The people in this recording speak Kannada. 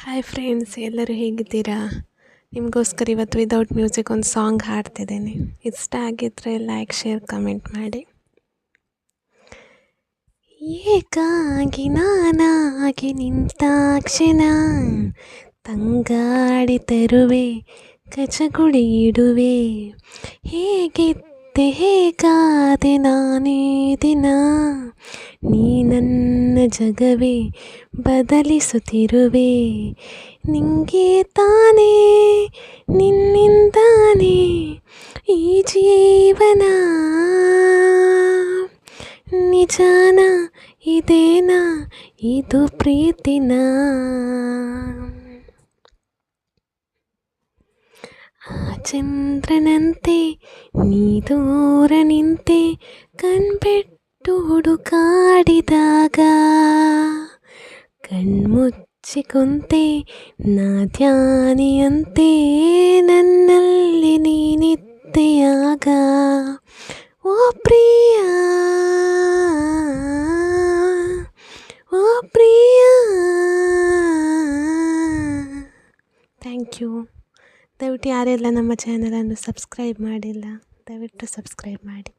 ಹಾಯ್ ಫ್ರೆಂಡ್ಸ್, ಎಲ್ಲರೂ ಹೇಗಿದ್ದೀರಾ? ನಿಮಗೋಸ್ಕರ ಇವತ್ತು ವಿದೌಟ್ ಮ್ಯೂಸಿಕ್ ಒಂದು ಸಾಂಗ್ ಹಾಡ್ತಿದ್ದೇನೆ. ಇಷ್ಟ ಆಗಿದ್ದರೆ ಲೈಕ್, ಶೇರ್, ಕಮೆಂಟ್ ಮಾಡಿ. ಏಕಾಗಿ ನಾನಾಗಿ ನಿಂತಾಕ್ಷಣ ತಂಗಾಡಿ ತರುವೆ, ಕಚಗುಳಿ ಇಡುವೆ. ಹೇಗಿದ್ದೆ ಹೇಗಾದೆ ನಾನೇ ದಿನ, ನೀ ನನ್ನ ಜಗವೇ ಬದಲಿಸುತ್ತಿರುವೆ. ನಿಂಗೆ ತಾನೇ ನಿನ್ನಿಂದಾನೇ ಈ ಜೀವನ, ನಿಜಾನ ಇದೇನಾ ಇದು ಪ್ರೀತಿನ. ಆ ಚಂದ್ರನಂತೆ ನೀ ದೂರ ನಿಂತೆ, ಕಣ್ಬಿಟ್ಟು ಹುಡುಕಾಡಿದಾಗ ಕಣ್ಮುಚ್ಚಿ ಕುಂತೆ ನಾ ಧ್ಯಾನಿಯಂತೆ, ನನ್ನಲ್ಲಿ ನೀನಿದ್ದೆಯಾಗ. ಓ ಪ್ರಿಯ, ಓ ಪ್ರಿಯ. Thank you. ದಯವಿಟ್ಟು ಯಾರೆಲ್ಲ ನಮ್ಮ ಚಾನಲನ್ನು ಸಬ್ಸ್ಕ್ರೈಬ್ ಮಾಡಿಲ್ಲ, ದಯವಿಟ್ಟು ಸಬ್ಸ್ಕ್ರೈಬ್ ಮಾಡಿ.